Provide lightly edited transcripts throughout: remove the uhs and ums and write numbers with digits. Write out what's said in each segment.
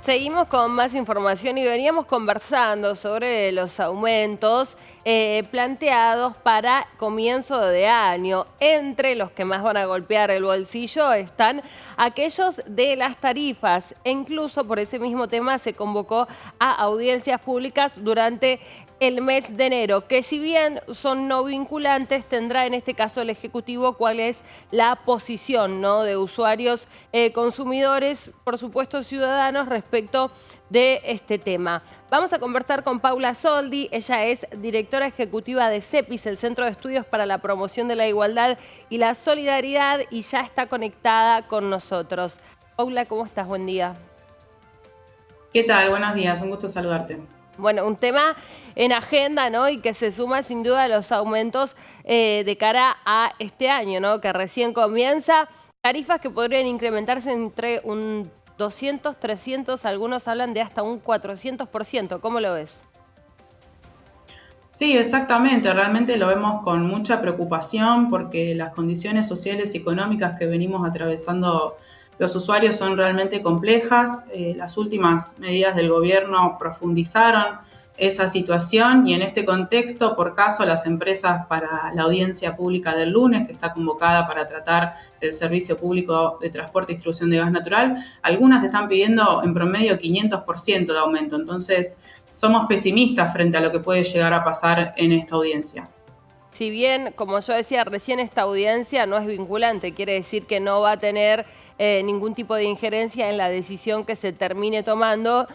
Seguimos con más información y veníamos conversando sobre los aumentos planteados para comienzo de año. Entre los que más van a golpear el bolsillo están aquellos de las tarifas. E incluso por ese mismo tema se convocó a audiencias públicas durante el mes de enero, que si bien son no vinculantes, tendrá en este caso el Ejecutivo cuál es la posición, ¿no?, de usuarios, consumidores, por supuesto ciudadanos, respecto de este tema. Vamos a conversar con Paula Soldi, ella es directora ejecutiva de CEPIS, el Centro de Estudios para la Promoción de la Igualdad y la Solidaridad, y ya está conectada con nosotros. Paula, ¿cómo estás? Buen día. ¿Qué tal? Buenos días, un gusto saludarte. Bueno, un tema en agenda, ¿no? Y que se suma sin duda a los aumentos de cara a este año, ¿no?, que recién comienza. Tarifas que podrían incrementarse entre un 200, 300, algunos hablan de hasta un 400%. ¿Cómo lo ves? Sí, exactamente, realmente lo vemos con mucha preocupación porque las condiciones sociales y económicas que venimos atravesando los usuarios son realmente complejas. Las últimas medidas del gobierno profundizaron esa situación y en este contexto, por caso, las empresas para la audiencia pública del lunes, que está convocada para tratar el servicio público de transporte y distribución de gas natural, algunas están pidiendo en promedio 500% de aumento. Entonces, somos pesimistas frente a lo que puede llegar a pasar en esta audiencia. Si bien, como yo decía recién, esta audiencia no es vinculante, quiere decir que no va a tener ningún tipo de injerencia en la decisión que se termine tomando,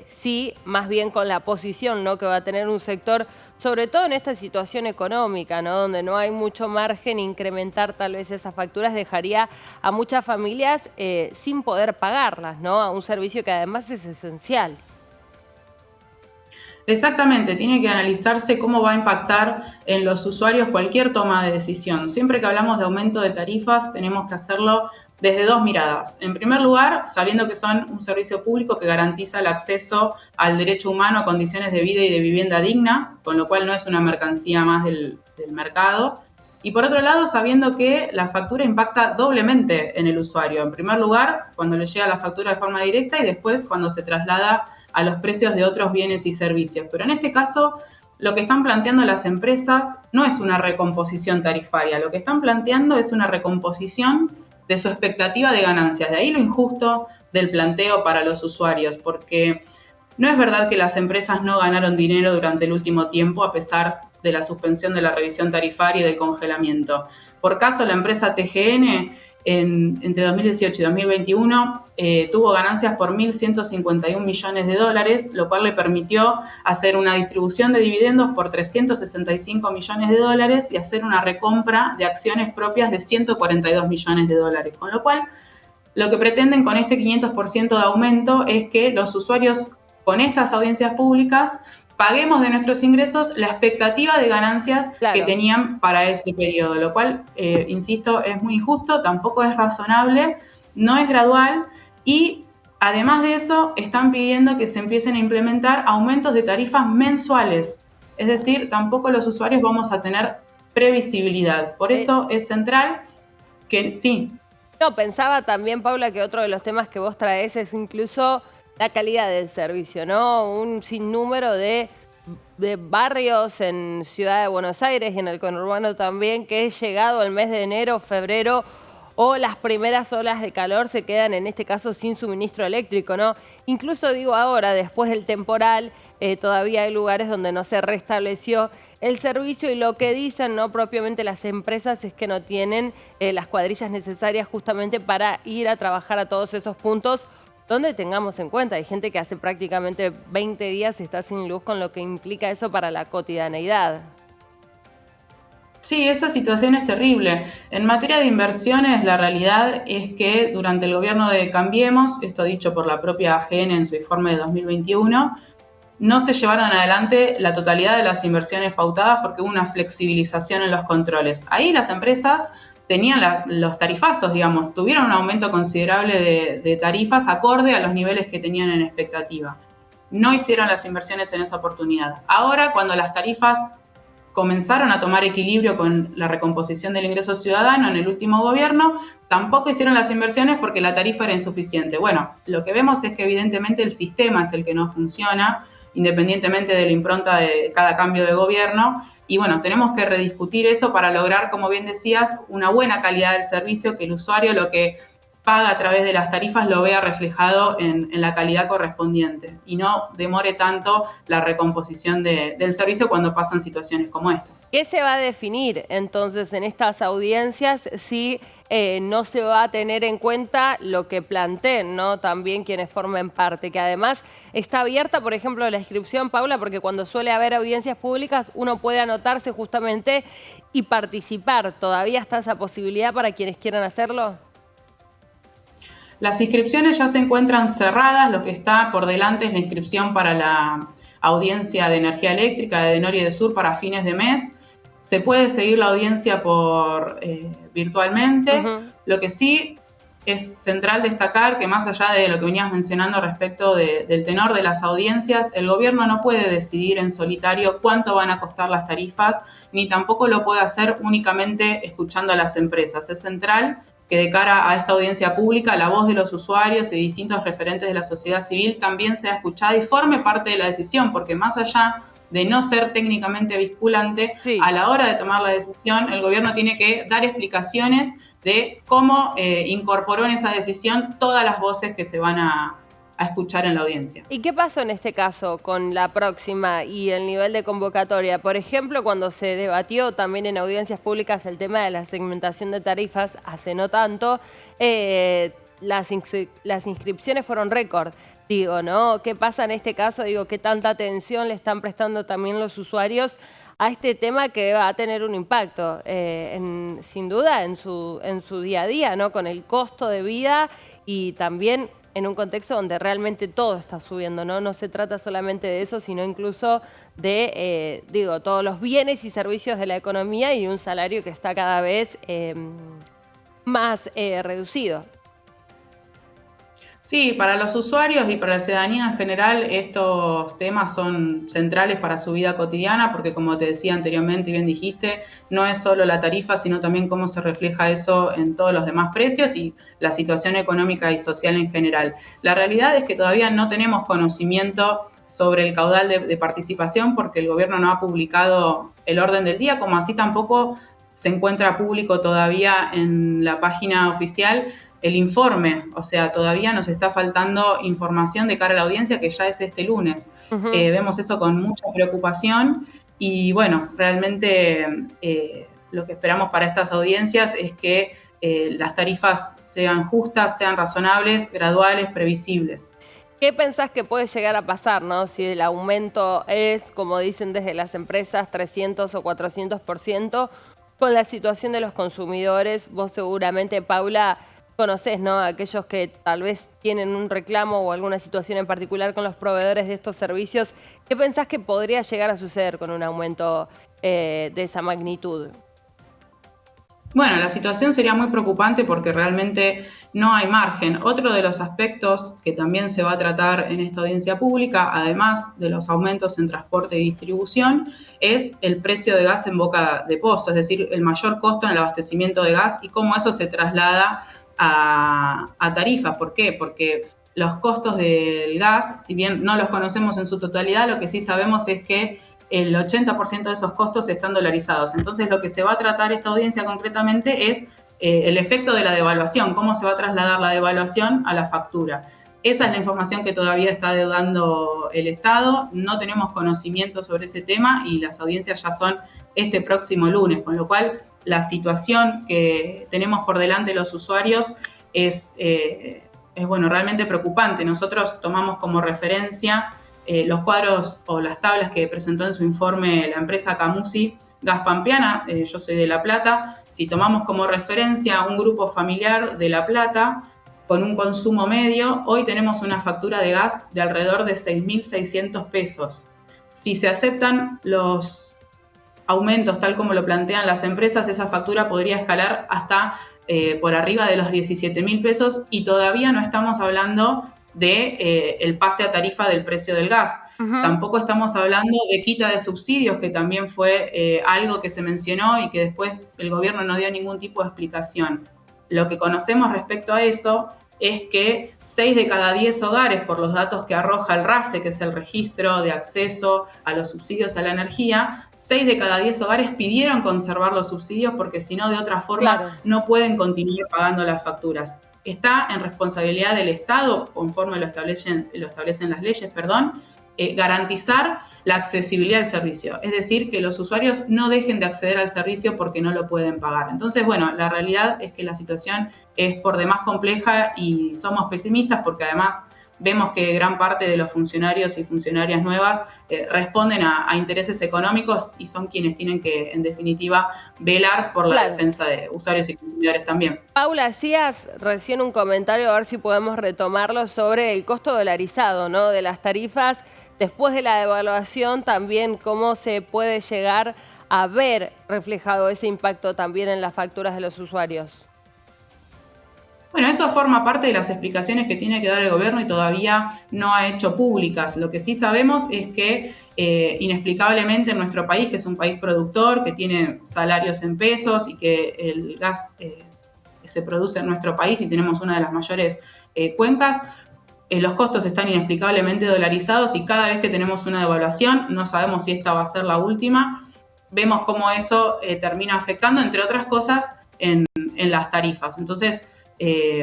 sí, más bien con la posición, ¿no?, que va a tener un sector, sobre todo en esta situación económica, ¿no?, donde no hay mucho margen. Incrementar tal vez esas facturas dejaría a muchas familias sin poder pagarlas, ¿no?, a un servicio que además es esencial. Exactamente, tiene que analizarse cómo va a impactar en los usuarios cualquier toma de decisión. Siempre que hablamos de aumento de tarifas, tenemos que hacerlo desde dos miradas. En primer lugar, sabiendo que son un servicio público que garantiza el acceso al derecho humano a condiciones de vida y de vivienda digna, con lo cual no es una mercancía más del mercado. Y por otro lado, sabiendo que la factura impacta doblemente en el usuario. En primer lugar, cuando le llega la factura de forma directa, y después cuando se traslada a los precios de otros bienes y servicios. Pero en este caso, lo que están planteando las empresas no es una recomposición tarifaria, lo que están planteando es una recomposición de su expectativa de ganancias. De ahí lo injusto del planteo para los usuarios, porque no es verdad que las empresas no ganaron dinero durante el último tiempo a pesar de la suspensión de la revisión tarifaria y del congelamiento. Por caso, la empresa TGN entre 2018 y 2021 tuvo ganancias por 1.151 millones de dólares, lo cual le permitió hacer una distribución de dividendos por 365 millones de dólares y hacer una recompra de acciones propias de 142 millones de dólares. Con lo cual, lo que pretenden con este 500% de aumento es que los usuarios con estas audiencias públicas paguemos de nuestros ingresos la expectativa de ganancias que Claro. tenían para ese periodo, lo cual, insisto, es muy injusto, tampoco es razonable, no es gradual y además de eso están pidiendo que se empiecen a implementar aumentos de tarifas mensuales, es decir, tampoco los usuarios vamos a tener previsibilidad. Por eso es central que sí. No, pensaba también, Paula, que otro de los temas que vos traes es incluso la calidad del servicio, ¿no? Un sinnúmero de barrios en Ciudad de Buenos Aires y en el conurbano también, que es llegado el mes de enero, febrero o las primeras olas de calor, se quedan en este caso sin suministro eléctrico, ¿no? Incluso digo ahora, después del temporal, todavía hay lugares donde no se restableció el servicio, y lo que dicen, no propiamente las empresas, es que no tienen las cuadrillas necesarias justamente para ir a trabajar a todos esos puntos donde tengamos en cuenta. Hay gente que hace prácticamente 20 días está sin luz, con lo que implica eso para la cotidianeidad. Sí, esa situación es terrible. En materia de inversiones, la realidad es que durante el gobierno de Cambiemos, esto dicho por la propia AGN en su informe de 2021, no se llevaron adelante la totalidad de las inversiones pautadas porque hubo una flexibilización en los controles. Ahí las empresas tenían los tarifazos, digamos, tuvieron un aumento considerable de tarifas acorde a los niveles que tenían en expectativa. No hicieron las inversiones en esa oportunidad. Ahora, cuando las tarifas comenzaron a tomar equilibrio con la recomposición del ingreso ciudadano en el último gobierno, tampoco hicieron las inversiones porque la tarifa era insuficiente. Bueno, lo que vemos es que evidentemente el sistema es el que no funciona, independientemente de la impronta de cada cambio de gobierno. Y bueno, tenemos que rediscutir eso para lograr, como bien decías, una buena calidad del servicio, que el usuario lo que paga a través de las tarifas lo vea reflejado en la calidad correspondiente y no demore tanto la recomposición del servicio cuando pasan situaciones como estas. ¿Qué se va a definir entonces en estas audiencias si no se va a tener en cuenta lo que planteen, ¿no? También quienes formen parte, que además está abierta, por ejemplo, la inscripción, Paula, porque cuando suele haber audiencias públicas uno puede anotarse justamente y participar. ¿Todavía está esa posibilidad para quienes quieran hacerlo? Las inscripciones ya se encuentran cerradas, lo que está por delante es la inscripción para la audiencia de energía eléctrica de Nor y de Sur para fines de mes. Se puede seguir la audiencia virtualmente. Lo que sí es central destacar que más allá de lo que venías mencionando respecto del tenor de las audiencias, el gobierno no puede decidir en solitario cuánto van a costar las tarifas, ni tampoco lo puede hacer únicamente escuchando a las empresas. Es central que de cara a esta audiencia pública la voz de los usuarios y distintos referentes de la sociedad civil también sea escuchada y forme parte de la decisión, porque más allá de no ser técnicamente vinculante, sí, a la hora de tomar la decisión, el gobierno tiene que dar explicaciones de cómo incorporó en esa decisión todas las voces que se van a escuchar en la audiencia. ¿Y qué pasó en este caso con la próxima y el nivel de convocatoria? Por ejemplo, cuando se debatió también en audiencias públicas el tema de la segmentación de tarifas, hace no tanto, las inscripciones fueron récord. Digo, ¿no? ¿Qué pasa en este caso? Digo, ¿qué tanta atención le están prestando también los usuarios a este tema que va a tener un impacto, sin duda, en su día a día, ¿no? Con el costo de vida y también en un contexto donde realmente todo está subiendo, ¿no? No se trata solamente de eso, sino incluso de, todos los bienes y servicios de la economía y un salario que está cada vez más reducido. Sí, para los usuarios y para la ciudadanía en general estos temas son centrales para su vida cotidiana porque, como te decía anteriormente y bien dijiste, no es solo la tarifa, sino también cómo se refleja eso en todos los demás precios y la situación económica y social en general. La realidad es que todavía no tenemos conocimiento sobre el caudal de participación porque el gobierno no ha publicado el orden del día, como así tampoco se encuentra público todavía en la página oficial el informe, o sea, todavía nos está faltando información de cara a la audiencia que ya es este lunes. Vemos eso con mucha preocupación y bueno, realmente lo que esperamos para estas audiencias es que las tarifas sean justas, sean razonables, graduales, previsibles. ¿Qué pensás que puede llegar a pasar, no? Si el aumento es, como dicen desde las empresas, 300 o 400%, con la situación de los consumidores, vos seguramente, Paula, conocés, ¿no? Aquellos que tal vez tienen un reclamo o alguna situación en particular con los proveedores de estos servicios. ¿Qué pensás que podría llegar a suceder con un aumento de esa magnitud? Bueno, la situación sería muy preocupante porque realmente no hay margen. Otro de los aspectos que también se va a tratar en esta audiencia pública, además de los aumentos en transporte y distribución, es el precio de gas en boca de pozo, es decir, el mayor costo en el abastecimiento de gas y cómo eso se traslada a tarifas. ¿Por qué? Porque los costos del gas, si bien no los conocemos en su totalidad, lo que sí sabemos es que el 80% de esos costos están dolarizados. Entonces, lo que se va a tratar esta audiencia concretamente es el efecto de la devaluación, cómo se va a trasladar la devaluación a la factura. Esa es la información que todavía está dando el Estado. No tenemos conocimiento sobre ese tema y las audiencias ya son este próximo lunes, con lo cual la situación que tenemos por delante los usuarios es realmente preocupante. Nosotros tomamos como referencia los cuadros o las tablas que presentó en su informe la empresa Camusi Gas Pampeana, yo soy de La Plata. Si tomamos como referencia un grupo familiar de La Plata con un consumo medio, hoy tenemos una factura de gas de alrededor de 6.600 pesos. Si se aceptan los aumentos tal como lo plantean las empresas, esa factura podría escalar hasta por arriba de los 17.000 pesos y todavía no estamos hablando de el pase a tarifa del precio del gas. Tampoco estamos hablando de quita de subsidios, que también fue algo que se mencionó y que después el gobierno no dio ningún tipo de explicación. Lo que conocemos respecto a eso es que 6 de cada 10 hogares, por los datos que arroja el RACE, que es el registro de acceso a los subsidios a la energía, 6 de cada 10 hogares pidieron conservar los subsidios porque si no, de otra forma, no pueden continuar pagando las facturas. Está en responsabilidad del Estado, conforme lo establecen las leyes, garantizar la accesibilidad al servicio, es decir, que los usuarios no dejen de acceder al servicio porque no lo pueden pagar. Entonces, bueno, la realidad es que la situación es por demás compleja y somos pesimistas porque además vemos que gran parte de los funcionarios y funcionarias nuevas responden a intereses económicos y son quienes tienen que, en definitiva, velar por la defensa de usuarios y consumidores también. Paula, hacías recién un comentario, a ver si podemos retomarlo, sobre el costo dolarizado, ¿no?, de las tarifas. Después de la devaluación, también cómo se puede llegar a ver reflejado ese impacto también en las facturas de los usuarios. Bueno, eso forma parte de las explicaciones que tiene que dar el gobierno y todavía no ha hecho públicas. Lo que sí sabemos es que inexplicablemente en nuestro país, que es un país productor, que tiene salarios en pesos y que el gas que se produce en nuestro país y tenemos una de las mayores cuencas, los costos están inexplicablemente dolarizados y cada vez que tenemos una devaluación, no sabemos si esta va a ser la última, vemos cómo eso termina afectando, entre otras cosas, en las tarifas. Entonces,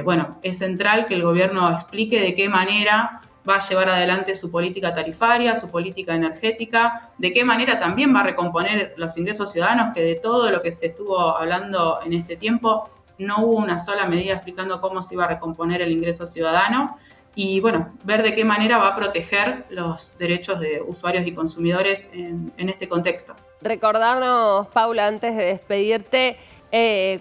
bueno, es central que el gobierno explique de qué manera va a llevar adelante su política tarifaria, su política energética, de qué manera también va a recomponer los ingresos ciudadanos, que de todo lo que se estuvo hablando en este tiempo, no hubo una sola medida explicando cómo se iba a recomponer el ingreso ciudadano. Y bueno, ver de qué manera va a proteger los derechos de usuarios y consumidores en este contexto. Recordarnos, Paula, antes de despedirte,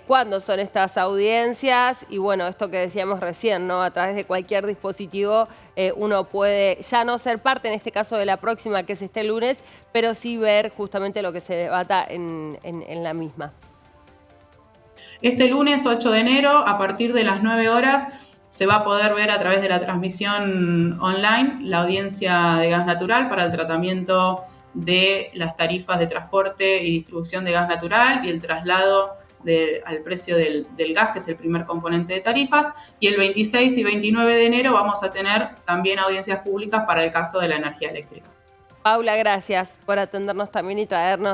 cuándo son estas audiencias y bueno, esto que decíamos recién, ¿no? A través de cualquier dispositivo uno puede ya no ser parte, en este caso de la próxima, que es este lunes, pero sí ver justamente lo que se debata en la misma. Este lunes 8 de enero, a partir de las 9 horas, se va a poder ver a través de la transmisión online la audiencia de gas natural para el tratamiento de las tarifas de transporte y distribución de gas natural y el traslado al precio del gas, que es el primer componente de tarifas. Y el 26 y 29 de enero vamos a tener también audiencias públicas para el caso de la energía eléctrica. Paula, gracias por atendernos también y traernos